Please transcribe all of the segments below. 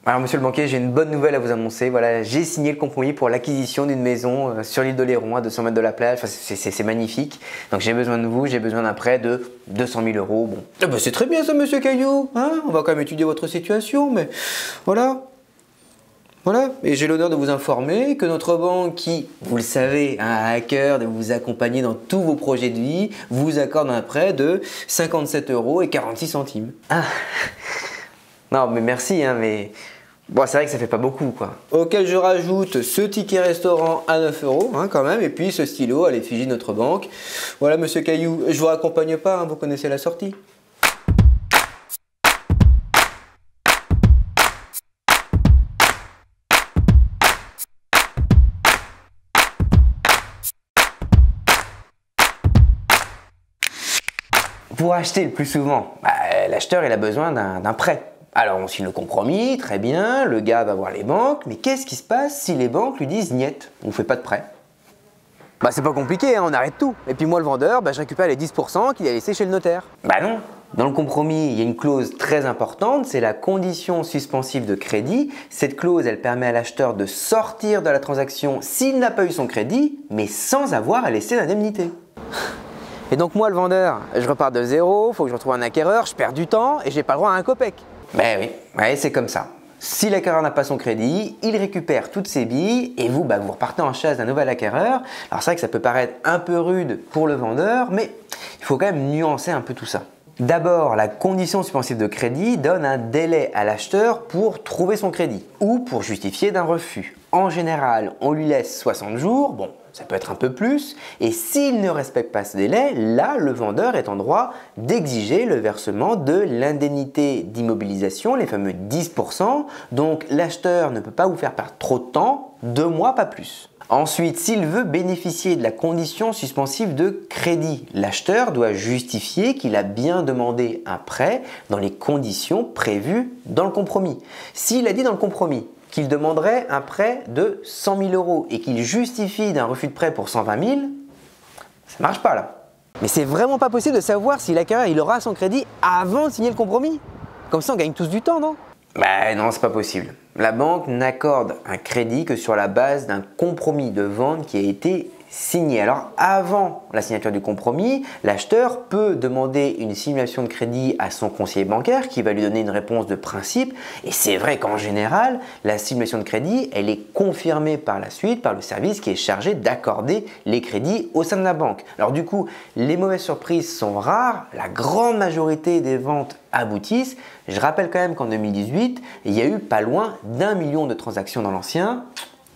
Alors monsieur le banquier, j'ai une bonne nouvelle à vous annoncer. Voilà, j'ai signé le compromis pour l'acquisition d'une maison sur l'île d'Oléron à 200 mètres de la plage. Enfin, c'est magnifique. Donc j'ai besoin de vous, j'ai besoin d'un prêt de 200 000 euros. Bon, ah bah, c'est très bien ça monsieur Caillou. Hein, on va quand même étudier votre situation, mais voilà. Voilà, et j'ai l'honneur de vous informer que notre banque qui, vous le savez, a à cœur de vous accompagner dans tous vos projets de vie, vous accorde un prêt de 57,46 €. Ah, non mais merci, hein, mais bon, c'est vrai que ça fait pas beaucoup quoi. Auquel je rajoute ce ticket restaurant à 9 € hein, quand même, et puis ce stylo à l'effigie de notre banque. Voilà monsieur Caillou, je vous raccompagne pas, hein, vous connaissez la sortie. Pour acheter le plus souvent, l'acheteur il a besoin d'un prêt. Alors on signe le compromis, très bien, le gars va voir les banques, mais qu'est-ce qui se passe si les banques lui disent niet, on ne fait pas de prêt? C'est pas compliqué, hein, on arrête tout. Et puis moi le vendeur, je récupère les 10% qu'il a laissé chez le notaire. Non. Dans le compromis, il y a une clause très importante, c'est la condition suspensive de crédit. Cette clause, elle permet à l'acheteur de sortir de la transaction s'il n'a pas eu son crédit, mais sans avoir à laisser l'indemnité. Et donc moi le vendeur, je repars de zéro, il faut que je retrouve un acquéreur, je perds du temps et j'ai pas le droit à un copec. Oui, c'est comme ça. Si l'acquéreur n'a pas son crédit, il récupère toutes ses billes et vous, vous repartez en chasse d'un nouvel acquéreur. Alors c'est vrai que ça peut paraître un peu rude pour le vendeur, mais il faut quand même nuancer un peu tout ça. D'abord, la condition suspensive de crédit donne un délai à l'acheteur pour trouver son crédit ou pour justifier d'un refus. En général, on lui laisse 60 jours, bon, ça peut être un peu plus, et s'il ne respecte pas ce délai, là, le vendeur est en droit d'exiger le versement de l'indemnité d'immobilisation, les fameux 10%, donc l'acheteur ne peut pas vous faire perdre trop de temps, 2 mois, pas plus. Ensuite, s'il veut bénéficier de la condition suspensive de crédit, l'acheteur doit justifier qu'il a bien demandé un prêt dans les conditions prévues dans le compromis. S'il a dit dans le compromis qu'il demanderait un prêt de 100 000 € et qu'il justifie d'un refus de prêt pour 120 000, ça ne marche pas là. Mais c'est vraiment pas possible de savoir si l'acquéreur il aura son crédit avant de signer le compromis. Comme ça on gagne tous du temps, non? Non, c'est pas possible. La banque n'accorde un crédit que sur la base d'un compromis de vente qui a été signé. Alors avant la signature du compromis, l'acheteur peut demander une simulation de crédit à son conseiller bancaire qui va lui donner une réponse de principe. Et c'est vrai qu'en général, la simulation de crédit, elle est confirmée par la suite par le service qui est chargé d'accorder les crédits au sein de la banque. Alors du coup, les mauvaises surprises sont rares. La grande majorité des ventes aboutissent. Je rappelle quand même qu'en 2018, il y a eu pas loin d'1 million de transactions dans l'ancien.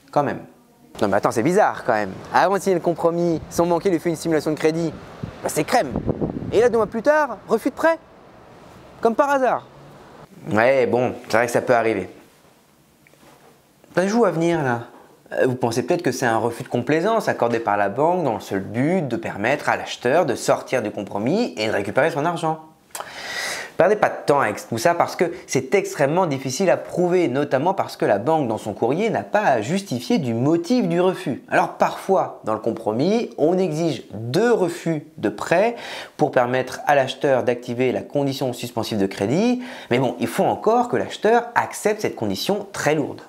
Quand même. Non mais attends, c'est bizarre quand même. Avant de signer le compromis, son banquier lui fait une simulation de crédit, c'est crème. Et là 2 mois plus tard, refus de prêt. Comme par hasard. Ouais, bon, c'est vrai que ça peut arriver. Un jour à venir là, vous pensez peut-être que c'est un refus de complaisance accordé par la banque dans le seul but de permettre à l'acheteur de sortir du compromis et de récupérer son argent. Perdez pas de temps avec tout ça parce que c'est extrêmement difficile à prouver, notamment parce que la banque dans son courrier n'a pas à justifier du motif du refus. Alors parfois, dans le compromis, on exige 2 refus de prêt pour permettre à l'acheteur d'activer la condition suspensive de crédit, mais bon, il faut encore que l'acheteur accepte cette condition très lourde.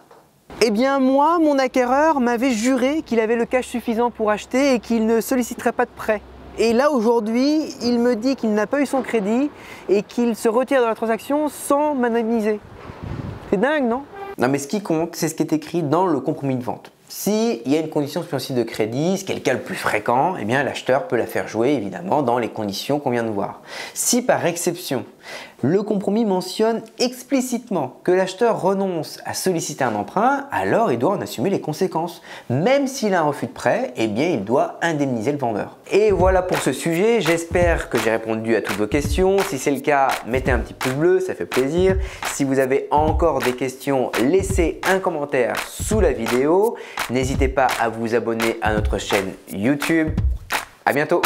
Eh bien moi, mon acquéreur m'avait juré qu'il avait le cash suffisant pour acheter et qu'il ne solliciterait pas de prêt. Et là aujourd'hui, il me dit qu'il n'a pas eu son crédit et qu'il se retire de la transaction sans m'indemniser. C'est dingue, non? Non mais ce qui compte, c'est ce qui est écrit dans le compromis de vente. S'il y a une condition suspensive de crédit, ce qui est le cas le plus fréquent, eh bien l'acheteur peut la faire jouer évidemment dans les conditions qu'on vient de voir. Si par exception, le compromis mentionne explicitement que l'acheteur renonce à solliciter un emprunt, alors il doit en assumer les conséquences. Même s'il a un refus de prêt, eh bien il doit indemniser le vendeur. Et voilà pour ce sujet, j'espère que j'ai répondu à toutes vos questions. Si c'est le cas, mettez un petit pouce bleu, ça fait plaisir. Si vous avez encore des questions, laissez un commentaire sous la vidéo. N'hésitez pas à vous abonner à notre chaîne YouTube. À bientôt!